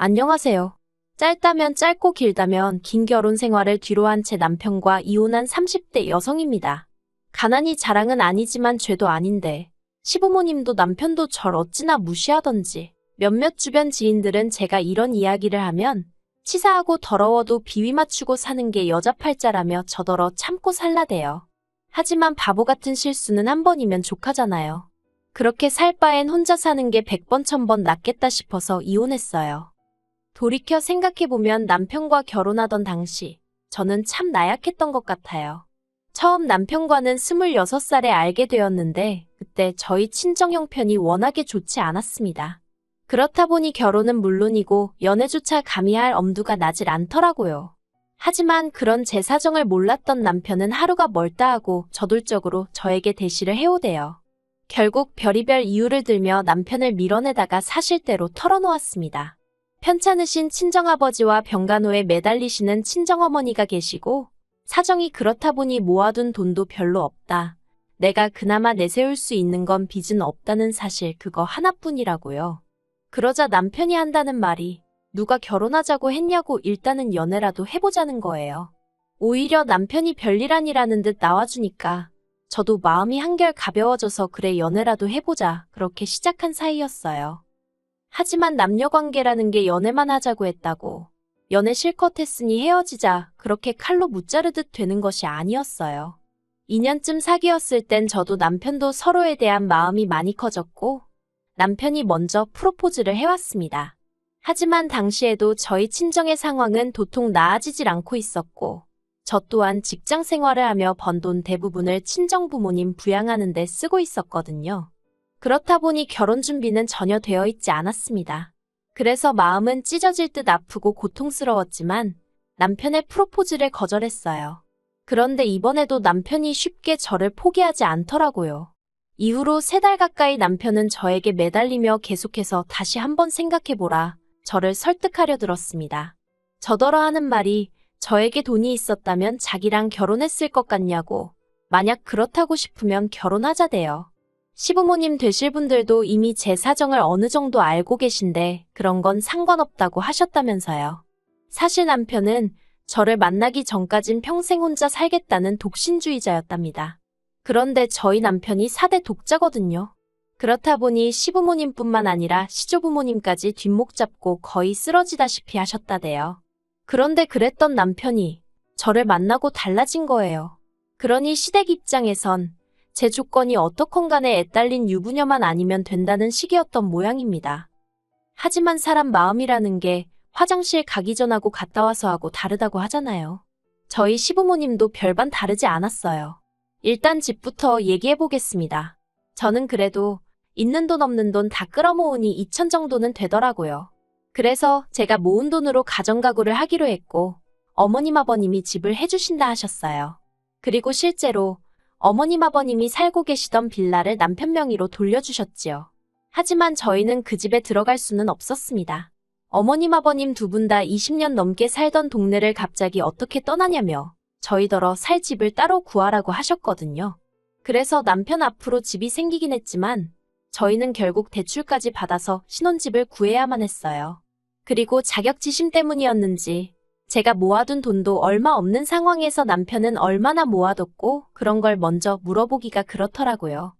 안녕하세요. 짧다면 짧고 길다면 긴 결혼 생활을 뒤로한 제 남편과 이혼한 30대 여성입니다. 가난이 자랑은 아니지만 죄도 아닌데 시부모님도 남편도 절 어찌나 무시하던지 몇몇 주변 지인들은 제가 이런 이야기를 하면 치사하고 더러워도 비위 맞추고 사는 게 여자 팔자라며 저더러 참고 살라대요. 하지만 바보 같은 실수는 한 번이면 족하잖아요. 그렇게 살 바엔 혼자 사는 게 100번 1000번 낫겠다 싶어서 이혼했어요. 돌이켜 생각해보면 남편과 결혼하던 당시 저는 참 나약했던 것 같아요. 처음 남편과는 26살에 알게 되었는데 그때 저희 친정 형편이 워낙에 좋지 않았습니다. 그렇다 보니 결혼은 물론이고 연애조차 감히 할 엄두가 나질 않더라고요. 하지만 그런 제 사정을 몰랐던 남편은 하루가 멀다 하고 저돌적으로 저에게 대시를 해오대요. 결국 별의별 이유를 들며 남편을 밀어내다가 사실대로 털어놓았습니다. 편찮으신 친정아버지와 병간호에 매달리시는 친정어머니가 계시고 사정이 그렇다 보니 모아둔 돈도 별로 없다. 내가 그나마 내세울 수 있는 건 빚은 없다는 사실 그거 하나뿐이라고요. 그러자 남편이 한다는 말이 누가 결혼하자고 했냐고 일단은 연애라도 해보자는 거예요. 오히려 남편이 별일 아니라는 듯 나와주니까 저도 마음이 한결 가벼워져서 그래 연애라도 해보자 그렇게 시작한 사이였어요. 하지만 남녀관계라는 게 연애만 하자고 했다고 연애 실컷 했으니 헤어지자 그렇게 칼로 무자르듯 되는 것이 아니었어요. 2년쯤 사귀었을 땐 저도 남편도 서로에 대한 마음이 많이 커졌고 남편이 먼저 프로포즈를 해왔습니다. 하지만 당시에도 저희 친정의 상황은 도통 나아지질 않고 있었고 저 또한 직장 생활을 하며 번 돈 대부분을 친정 부모님 부양하는 데 쓰고 있었거든요. 그렇다 보니 결혼 준비는 전혀 되어 있지 않았습니다. 그래서 마음은 찢어질 듯 아프고 고통스러웠지만 남편의 프로포즈를 거절했어요. 그런데 이번에도 남편이 쉽게 저를 포기하지 않더라고요. 이후로 3달 가까이 남편은 저에게 매달리며 계속해서 다시 한번 생각해보라 저를 설득하려 들었습니다. 저더러 하는 말이 저에게 돈이 있었다면 자기랑 결혼했을 것 같냐고 만약 그렇다고 싶으면 결혼하자대요. 시부모님 되실 분들도 이미 제 사정을 어느 정도 알고 계신데 그런 건 상관없다고 하셨다면서요. 사실 남편은 저를 만나기 전까진 평생 혼자 살겠다는 독신주의자였답니다. 그런데 저희 남편이 4대 독자거든요. 그렇다 보니 시부모님뿐만 아니라 시조부모님까지 뒷목 잡고 거의 쓰러지다시피 하셨다대요. 그런데 그랬던 남편이 저를 만나고 달라진 거예요. 그러니 시댁 입장에선 제 조건이 어떻건 간에 애딸린 유부녀만 아니면 된다는 식이었던 모양입니다. 하지만 사람 마음이라는 게 화장실 가기 전하고 갔다 와서 하고 다르다고 하잖아요. 저희 시부모님도 별반 다르지 않았어요. 일단 집부터 얘기해보겠습니다. 저는 그래도 있는 돈 없는 돈 다 끌어모으니 2천 정도는 되더라고요. 그래서 제가 모은 돈으로 가정가구를 하기로 했고 어머님 아버님이 집을 해주신다 하셨어요. 그리고 실제로 어머님 아버님이 살고 계시던 빌라를 남편 명의로 돌려주셨지요. 하지만 저희는 그 집에 들어갈 수는 없었습니다. 어머님 아버님 두 분 다 20년 넘게 살던 동네를 갑자기 어떻게 떠나냐며 저희더러 살 집을 따로 구하라고 하셨거든요. 그래서 남편 앞으로 집이 생기긴 했지만 저희는 결국 대출까지 받아서 신혼집을 구해야만 했어요. 그리고 자격지심 때문이었는지 제가 모아둔 돈도 얼마 없는 상황에서 남편은 얼마나 모아뒀고 그런 걸 먼저 물어보기가 그렇더라고요.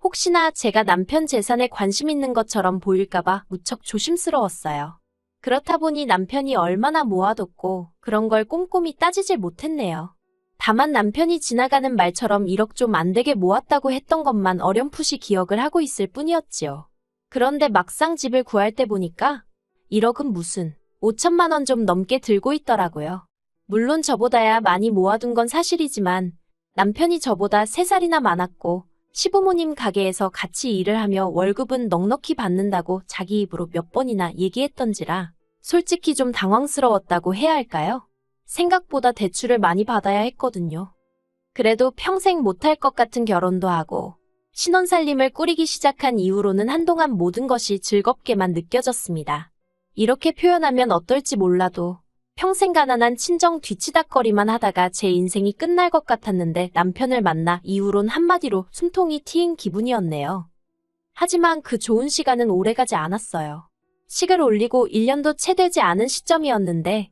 혹시나 제가 남편 재산에 관심 있는 것처럼 보일까봐 무척 조심스러웠어요. 그렇다 보니 남편이 얼마나 모아뒀고 그런 걸 꼼꼼히 따지질 못했네요. 다만 남편이 지나가는 말처럼 1억 좀 안 되게 모았다고 했던 것만 어렴풋이 기억을 하고 있을 뿐이었지요. 그런데 막상 집을 구할 때 보니까 1억은 무슨 5천만 원 좀 넘게 들고 있더라고요. 물론 저보다야 많이 모아둔 건 사실이지만 남편이 저보다 3살이나 많았고 시부모님 가게에서 같이 일을 하며 월급은 넉넉히 받는다고 자기 입으로 몇 번이나 얘기했던지라 솔직히 좀 당황스러웠다고 해야 할까요? 생각보다 대출을 많이 받아야 했거든요. 그래도 평생 못할 것 같은 결혼도 하고 신혼살림을 꾸리기 시작한 이후로는 한동안 모든 것이 즐겁게만 느껴졌습니다. 이렇게 표현하면 어떨지 몰라도 평생 가난한 친정 뒤치다꺼리만 하다가 제 인생이 끝날 것 같았는데 남편을 만나 이후론 한마디로 숨통이 트인 기분이었네요. 하지만 그 좋은 시간은 오래가지 않았어요. 식을 올리고 1년도 채 되지 않은 시점이었는데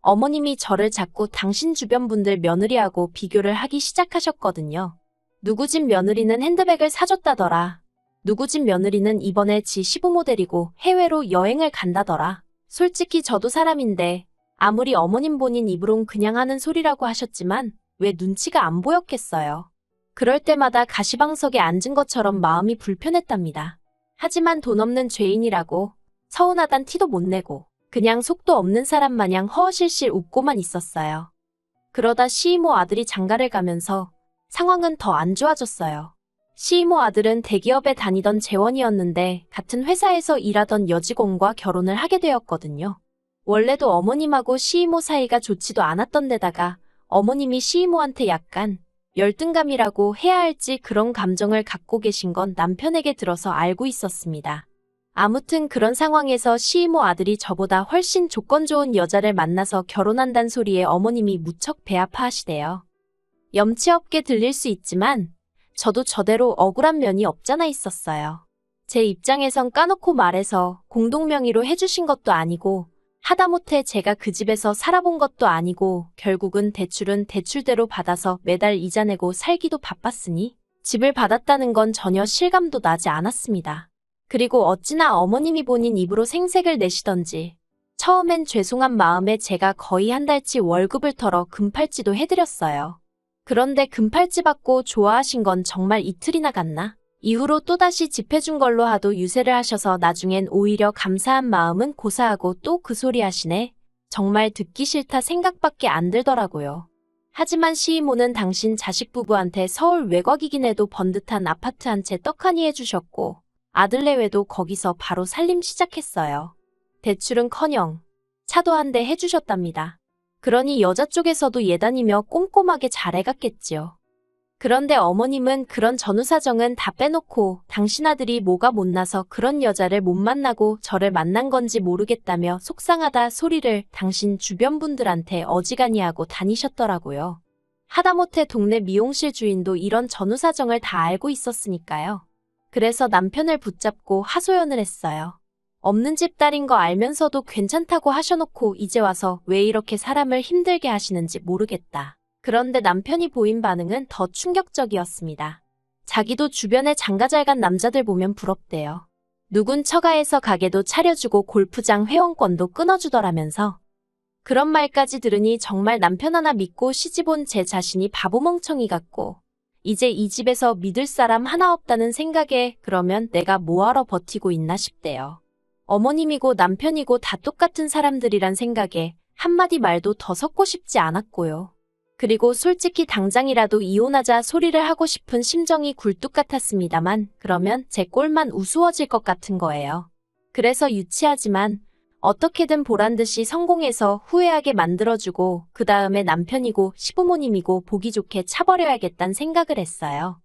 어머님이 저를 자꾸 당신 주변 분들 며느리하고 비교를 하기 시작하셨거든요. 누구 집 며느리는 핸드백을 사줬다더라. 누구 집 며느리는 이번에 지 시부모 데리고 해외로 여행을 간다더라. 솔직히 저도 사람인데 아무리 어머님 본인 입으론 그냥 하는 소리라고 하셨지만 왜 눈치가 안 보였겠어요. 그럴 때마다 가시방석에 앉은 것처럼 마음이 불편했답니다. 하지만 돈 없는 죄인이라고 서운하단 티도 못 내고 그냥 속도 없는 사람 마냥 허허실실 웃고만 있었어요. 그러다 시이모 아들이 장가를 가면서 상황은 더 안 좋아졌어요. 시이모 아들은 대기업에 다니던 재원이었는데 같은 회사에서 일하던 여직원과 결혼을 하게 되었거든요. 원래도 어머님하고 시이모 사이가 좋지도 않았던 데다가 어머님이 시이모한테 약간 열등감이라고 해야 할지 그런 감정을 갖고 계신 건 남편에게 들어서 알고 있었습니다. 아무튼 그런 상황에서 시이모 아들이 저보다 훨씬 조건 좋은 여자를 만나서 결혼한단 소리에 어머님이 무척 배 아파하시대요. 염치 없게 들릴 수 있지만 저도 저대로 억울한 면이 없잖아 있었어요. 제 입장에선 까놓고 말해서 공동명의로 해주신 것도 아니고 하다못해 제가 그 집에서 살아본 것도 아니고 결국은 대출은 대출대로 받아서 매달 이자 내고 살기도 바빴으니 집을 받았다는 건 전혀 실감도 나지 않았습니다. 그리고 어찌나 어머님이 본인 입으로 생색을 내시던지 처음엔 죄송한 마음에 제가 거의 한 달치 월급을 털어 금팔찌도 해드렸어요. 그런데 금팔찌 받고 좋아하신 건 정말 이틀이나 갔나? 이후로 또다시 집 해준 걸로 하도 유세를 하셔서 나중엔 오히려 감사한 마음은 고사하고 또 그 소리 하시네. 정말 듣기 싫다 생각밖에 안 들더라고요. 하지만 시이모는 당신 자식 부부한테 서울 외곽이긴 해도 번듯한 아파트 한 채 떡하니 해주셨고 아들 내외도 거기서 바로 살림 시작했어요. 대출은커녕 차도 한 대 해주셨답니다. 그러니 여자 쪽에서도 예단이며 꼼꼼하게 잘해갔겠지요. 그런데 어머님은 그런 전후 사정은 다 빼놓고 당신 아들이 뭐가 못나서 그런 여자를 못 만나고 저를 만난 건지 모르겠다며 속상하다 소리를 당신 주변 분들한테 어지간히 하고 다니셨더라고요. 하다못해 동네 미용실 주인도 이런 전후 사정을 다 알고 있었으니까요. 그래서 남편을 붙잡고 하소연을 했어요. 없는 집 딸인 거 알면서도 괜찮다고 하셔놓고 이제 와서 왜 이렇게 사람을 힘들게 하시는지 모르겠다. 그런데 남편이 보인 반응은 더 충격적이었습니다. 자기도 주변에 장가 잘 간 남자들 보면 부럽대요. 누군 처가에서 가게도 차려주고 골프장 회원권도 끊어주더라면서. 그런 말까지 들으니 정말 남편 하나 믿고 시집온 제 자신이 바보멍청이 같고 이제 이 집에서 믿을 사람 하나 없다는 생각에 그러면 내가 뭐하러 버티고 있나 싶대요. 어머님이고 남편이고 다 똑같은 사람들이란 생각에 한마디 말도 더 섞고 싶지 않았고요. 그리고 솔직히 당장이라도 이혼하자 소리를 하고 싶은 심정이 굴뚝 같았습니다만 그러면 제 꼴만 우스워질 것 같은 거예요. 그래서 유치하지만 어떻게든 보란듯이 성공해서 후회하게 만들어주고 그 다음에 남편이고 시부모님이고 보기 좋게 차버려야겠다는 생각을 했어요.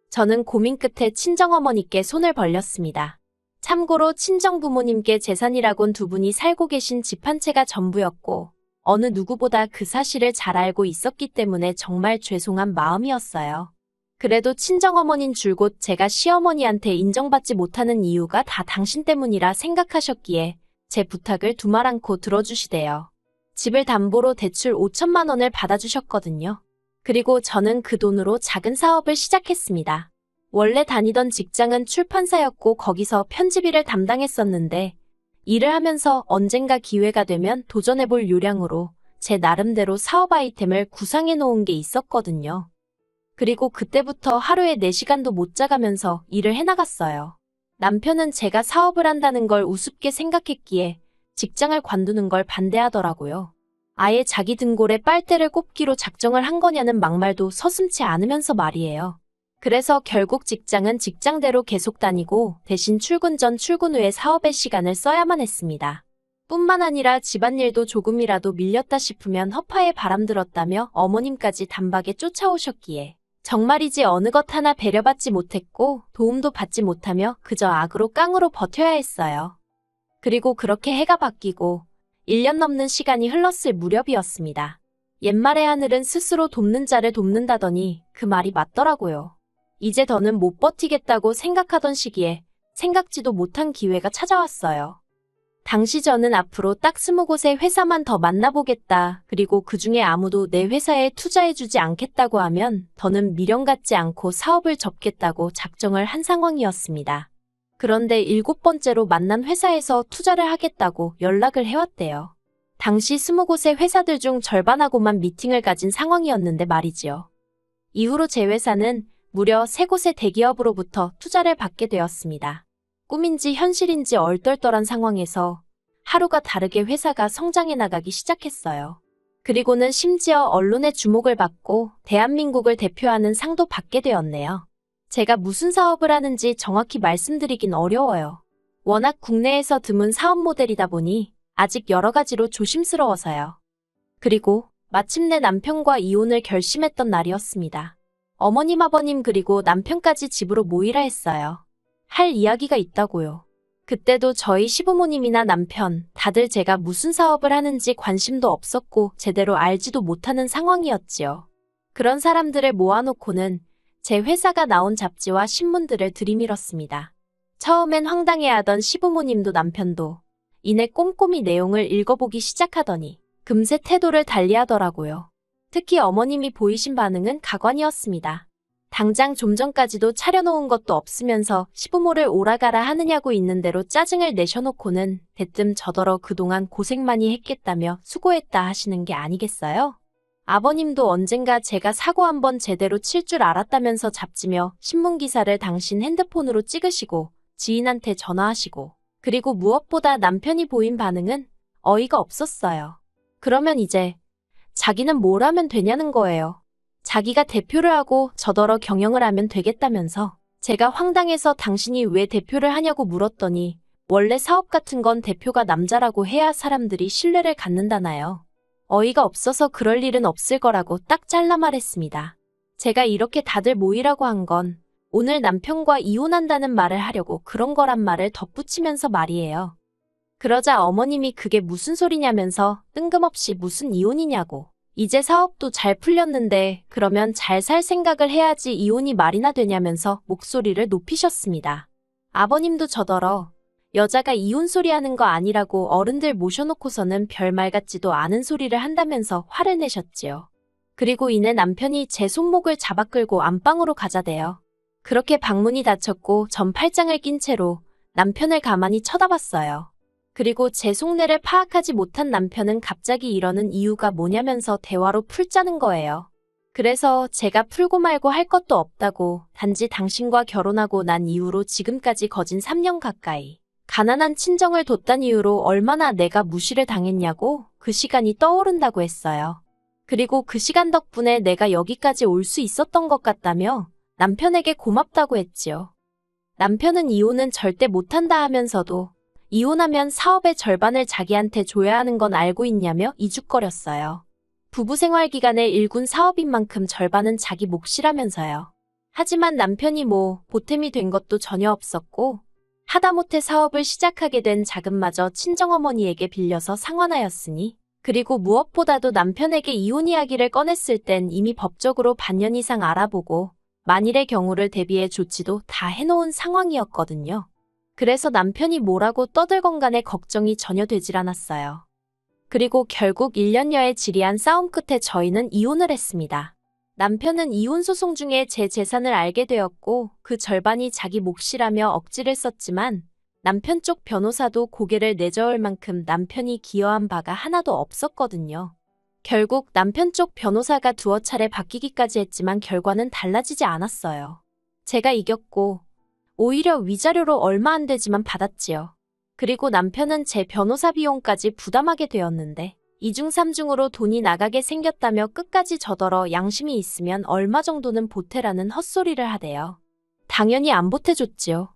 저는 고민 끝에 친정어머니께 손을 벌렸습니다. 참고로 친정부모님께 재산이라곤 두 분이 살고 계신 집 한 채가 전부였고 어느 누구보다 그 사실을 잘 알고 있었기 때문에 정말 죄송한 마음이었어요. 그래도 친정어머닌 줄곧 제가 시어머니한테 인정받지 못하는 이유가 다 당신 때문이라 생각하셨기에 제 부탁을 두말 않고 들어주시대요. 집을 담보로 대출 5천만 원을 받아주셨거든요. 그리고 저는 그 돈으로 작은 사업을 시작했습니다. 원래 다니던 직장은 출판사였고 거기서 편집일을 담당했었는데 일을 하면서 언젠가 기회가 되면 도전해볼 요량으로 제 나름대로 사업 아이템을 구상해 놓은 게 있었거든요. 그리고 그때부터 하루에 4시간도 못 자가면서 일을 해나갔어요. 남편은 제가 사업을 한다는 걸 우습게 생각했기에 직장을 관두는 걸 반대하더라고요. 아예 자기 등골에 빨대를 꼽기로 작정을 한 거냐는 막말도 서슴지 않으면서 말이에요. 그래서 결국 직장은 직장대로 계속 다니고 대신 출근 전 출근 후에 사업에 시간을 써야만 했습니다. 뿐만 아니라 집안일도 조금이라도 밀렸다 싶으면 허파에 바람 들었다며 어머님까지 단박에 쫓아오셨기에 정말이지 어느 것 하나 배려받지 못했고 도움도 받지 못하며 그저 악으로 깡으로 버텨야 했어요. 그리고 그렇게 해가 바뀌고 1년 넘는 시간이 흘렀을 무렵이었습니다. 옛말에 하늘은 스스로 돕는 자를 돕는다더니 그 말이 맞더라고요. 이제 더는 못 버티겠다고 생각하던 시기에 생각지도 못한 기회가 찾아왔어요. 당시 저는 앞으로 딱 20곳의 회사만 더 만나보겠다. 그리고 그 중에 아무도 내 회사에 투자해주지 않겠다고 하면 더는 미련 갖지 않고 사업을 접겠다고 작정을 한 상황이었습니다. 그런데 7번째로 만난 회사에서 투자를 하겠다고 연락을 해왔대요. 당시 20곳의 회사들 중 절반하고만 미팅을 가진 상황이었는데 말이지요. 이후로 제 회사는 무려 3곳의 대기업으로부터 투자를 받게 되었습니다. 꿈인지 현실인지 얼떨떨한 상황에서 하루가 다르게 회사가 성장해 나가기 시작했어요. 그리고는 심지어 언론의 주목을 받고 대한민국을 대표하는 상도 받게 되었네요. 제가 무슨 사업을 하는지 정확히 말씀드리긴 어려워요. 워낙 국내에서 드문 사업 모델이다 보니 아직 여러 가지로 조심스러워서요. 그리고 마침내 남편과 이혼을 결심했던 날이었습니다. 어머님, 아버님 그리고 남편까지 집으로 모이라 했어요. 할 이야기가 있다고요. 그때도 저희 시부모님이나 남편, 다들 제가 무슨 사업을 하는지 관심도 없었고 제대로 알지도 못하는 상황이었지요. 그런 사람들을 모아놓고는 제 회사가 나온 잡지와 신문들을 들이밀었습니다. 처음엔 황당해하던 시부모님도 남편도 이내 꼼꼼히 내용을 읽어보기 시작하더니 금세 태도를 달리하더라고요. 특히 어머님이 보이신 반응은 가관이었습니다. 당장 좀 전까지도 차려놓은 것도 없으면서 시부모를 오라가라 하느냐고 있는 대로 짜증을 내셔놓고는 대뜸 저더러 그동안 고생 많이 했겠다며 수고했다 하시는 게 아니겠어요? 아버님도 언젠가 제가 사고 한번 제대로 칠 줄 알았다면서 잡지며 신문기사를 당신 핸드폰으로 찍으시고 지인한테 전화하시고 그리고 무엇보다 남편이 보인 반응은 어이가 없었어요. 그러면 이제 자기는 뭘 하면 되냐는 거예요. 자기가 대표를 하고 저더러 경영을 하면 되겠다면서 제가 황당해서 당신이 왜 대표를 하냐고 물었더니 원래 사업 같은 건 대표가 남자라고 해야 사람들이 신뢰를 갖는다나요. 어이가 없어서 그럴 일은 없을 거라고 딱 잘라 말했습니다. 제가 이렇게 다들 모이라고 한 건 오늘 남편과 이혼한다는 말을 하려고 그런 거란 말을 덧붙이면서 말이에요. 그러자 어머님이 그게 무슨 소리냐면서 뜬금없이 무슨 이혼이냐고. 이제 사업도 잘 풀렸는데 그러면 잘 살 생각을 해야지 이혼이 말이나 되냐면서 목소리를 높이셨습니다. 아버님도 저더러 여자가 이혼 소리 하는 거 아니라고 어른들 모셔놓고서는 별말 같지도 않은 소리를 한다면서 화를 내셨지요. 그리고 이내 남편이 제 손목을 잡아 끌고 안방으로 가자대요. 그렇게 방문이 닫혔고 전 팔짱을 낀 채로 남편을 가만히 쳐다봤어요. 그리고 제 속내를 파악하지 못한 남편은 갑자기 이러는 이유가 뭐냐면서 대화로 풀자는 거예요. 그래서 제가 풀고 말고 할 것도 없다고 단지 당신과 결혼하고 난 이후로 지금까지 거진 3년 가까이 가난한 친정을 뒀단 이유로 얼마나 내가 무시를 당했냐고 그 시간이 떠오른다고 했어요. 그리고 그 시간 덕분에 내가 여기까지 올 수 있었던 것 같다며 남편에게 고맙다고 했지요. 남편은 이혼은 절대 못한다 하면서도 이혼하면 사업의 절반을 자기한테 줘야 하는 건 알고 있냐며 이죽거렸어요. 부부 생활 기간에 일군 사업인 만큼 절반은 자기 몫이라면서요. 하지만 남편이 보탬이 된 것도 전혀 없었고 하다못해 사업을 시작하게 된 자금마저 친정어머니에게 빌려서 상환하였으니 그리고 무엇보다도 남편에게 이혼 이야기를 꺼냈을 땐 이미 법적으로 반년 이상 알아보고 만일의 경우를 대비해 조치도 다 해놓은 상황이었거든요. 그래서 남편이 뭐라고 떠들건 간에 걱정이 전혀 되질 않았어요. 그리고 결국 1년여의 지리한 싸움 끝에 저희는 이혼을 했습니다. 남편은 이혼 소송 중에 제 재산을 알게 되었고 그 절반이 자기 몫이라며 억지를 썼지만 남편 쪽 변호사도 고개를 내저을 만큼 남편이 기여한 바가 하나도 없었거든요. 결국 남편 쪽 변호사가 두어 차례 바뀌기까지 했지만 결과는 달라지지 않았어요. 제가 이겼고 오히려 위자료로 얼마 안 되지만 받았지요. 그리고 남편은 제 변호사 비용까지 부담하게 되었는데 2중 3중으로 돈이 나가게 생겼다며 끝까지 저더러 양심이 있으면 얼마 정도는 보태라는 헛소리를 하대요. 당연히 안 보태줬지요.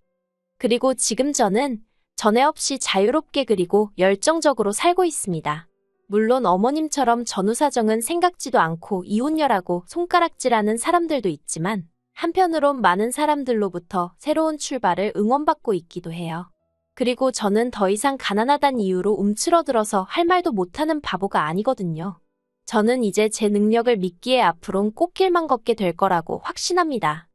그리고 지금 저는 전에 없이 자유롭게 그리고 열정적으로 살고 있습니다. 물론 어머님처럼 전후 사정은 생각지도 않고 이혼녀라고 손가락질하는 사람들도 있지만 한편으론 많은 사람들로부터 새로운 출발을 응원받고 있기도 해요. 그리고 저는 더 이상 가난하단 이유로 움츠러들어서 할 말도 못하는 바보가 아니거든요. 저는 이제 제 능력을 믿기에 앞으론 꽃길만 걷게 될 거라고 확신합니다.